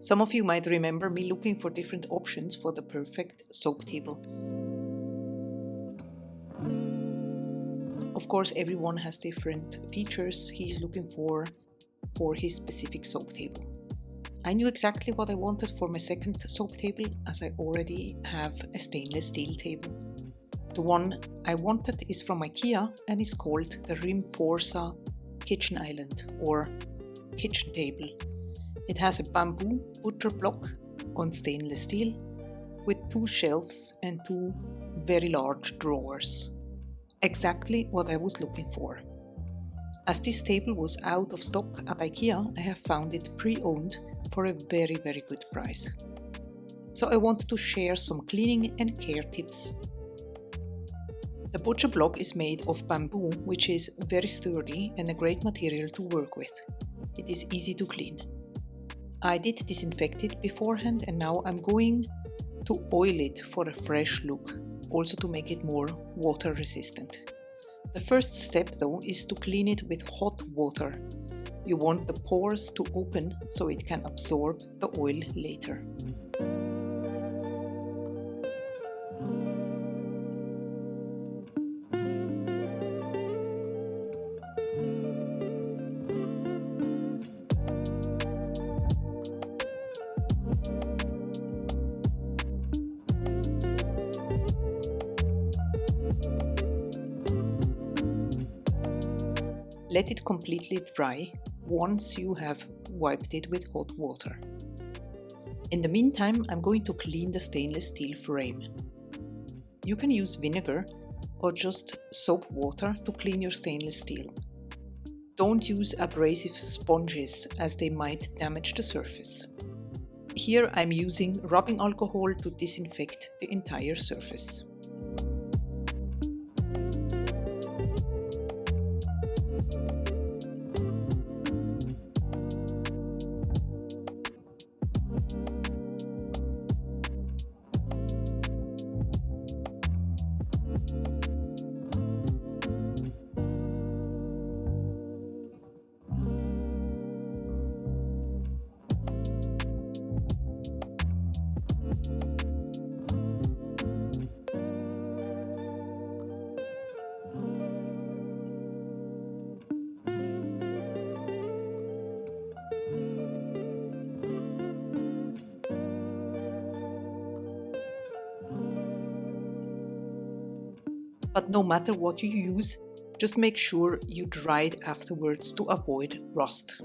Some of you might remember me looking for different options for the perfect soap table. Of course, everyone has different features he is looking for his specific soap table. I knew exactly what I wanted for my second soap table, as I already have a stainless steel table. The one I wanted is from IKEA and is called the Rimforsa Kitchen Island or Kitchen Table. It has a bamboo butcher block on stainless steel with 2 shelves and 2 very large drawers. Exactly what I was looking for. As this table was out of stock at IKEA, I have found it pre-owned for a very good price. So I wanted to share some cleaning and care tips. The butcher block is made of bamboo, which is very sturdy and a great material to work with. It is easy to clean. I did disinfect it beforehand and now I'm going to oil it for a fresh look, also to make it more water resistant. The first step though is to clean it with hot water. You want the pores to open so it can absorb the oil later. Let it completely dry once you have wiped it with hot water. In the meantime, I'm going to clean the stainless steel frame. You can use vinegar or just soap water to clean your stainless steel. Don't use abrasive sponges as they might damage the surface. Here I'm using rubbing alcohol to disinfect the entire surface. But no matter what you use, just make sure you dry it afterwards to avoid rust.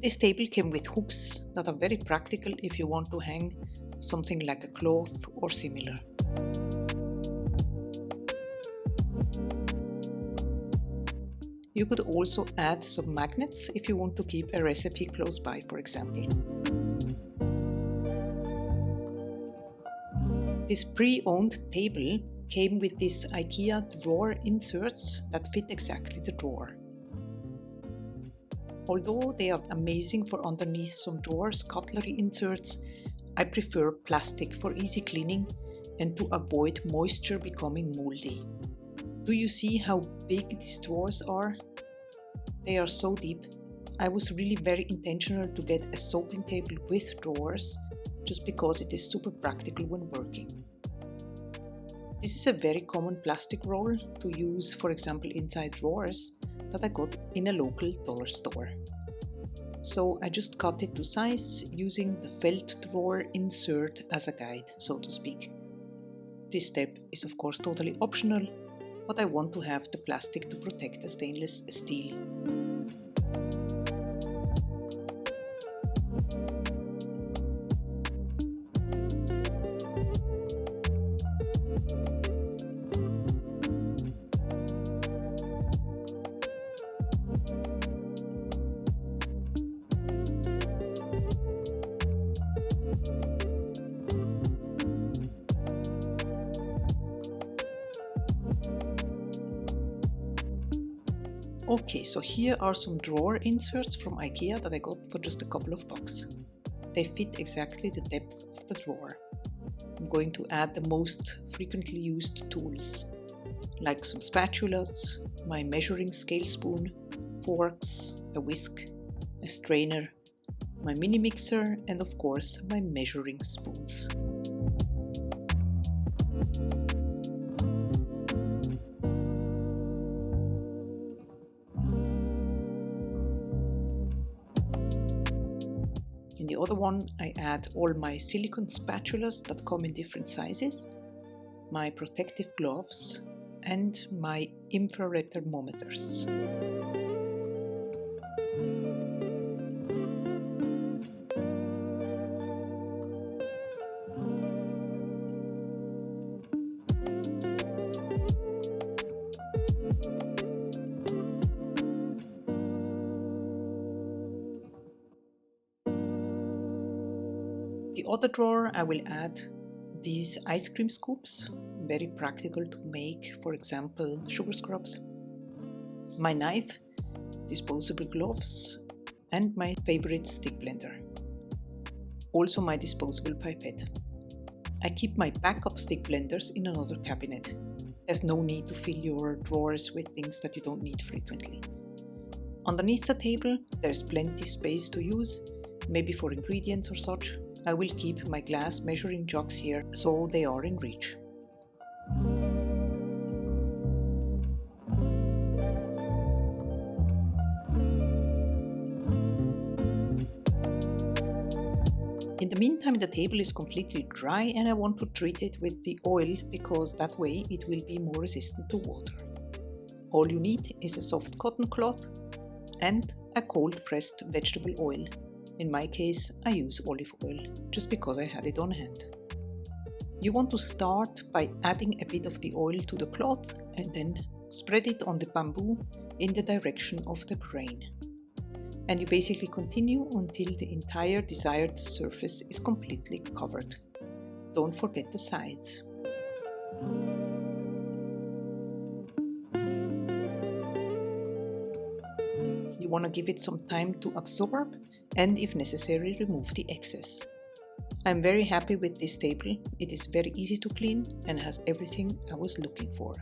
This table came with hooks that are very practical if you want to hang something like a cloth or similar. You could also add some magnets if you want to keep a recipe close by, for example. This pre-owned table came with these IKEA drawer inserts that fit exactly the drawer. Although they are amazing for underneath some drawers, cutlery inserts, I prefer plastic for easy cleaning and to avoid moisture becoming moldy. Do you see how big these drawers are? They are so deep. I was really very intentional to get a soaping table with drawers, just because it is super practical when working. This is a very common plastic roll to use, for example, inside drawers that I got in a local dollar store. So I just cut it to size using the felt drawer insert as a guide, so to speak. This step is of course totally optional, but I want to have the plastic to protect the stainless steel. Okay, so here are some drawer inserts from IKEA that I got for just a couple of bucks. They fit exactly the depth of the drawer. I'm going to add the most frequently used tools, like some spatulas, my measuring scale spoon, forks, a whisk, a strainer, my mini mixer, and of course my measuring spoons. In the other one, I add all my silicone spatulas that come in different sizes, my protective gloves, and my infrared thermometers. The other drawer I will add these ice cream scoops, very practical to make, for example, sugar scrubs, my knife, disposable gloves, and my favorite stick blender. Also my disposable pipette. I keep my backup stick blenders in another cabinet. There's no need to fill your drawers with things that you don't need frequently. Underneath the table, there's plenty space to use, maybe for ingredients or such. I will keep my glass measuring jugs here so they are in reach. In the meantime, the table is completely dry and I want to treat it with the oil because that way it will be more resistant to water. All you need is a soft cotton cloth and a cold pressed vegetable oil. In my case, I use olive oil, just because I had it on hand. You want to start by adding a bit of the oil to the cloth and then spread it on the bamboo in the direction of the grain. And you basically continue until the entire desired surface is completely covered. Don't forget the sides. You want to give it some time to absorb and, if necessary, remove the excess. I'm very happy with this table. It is very easy to clean and has everything I was looking for.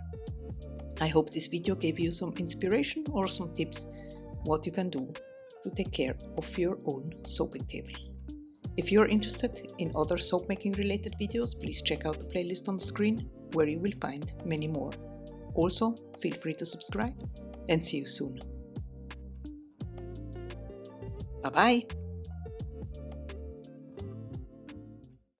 I hope this video gave you some inspiration or some tips what you can do to take care of your own soaping table. If you're interested in other soap making related videos, please check out the playlist on the screen where you will find many more. Also, feel free to subscribe and see you soon. Bye bye!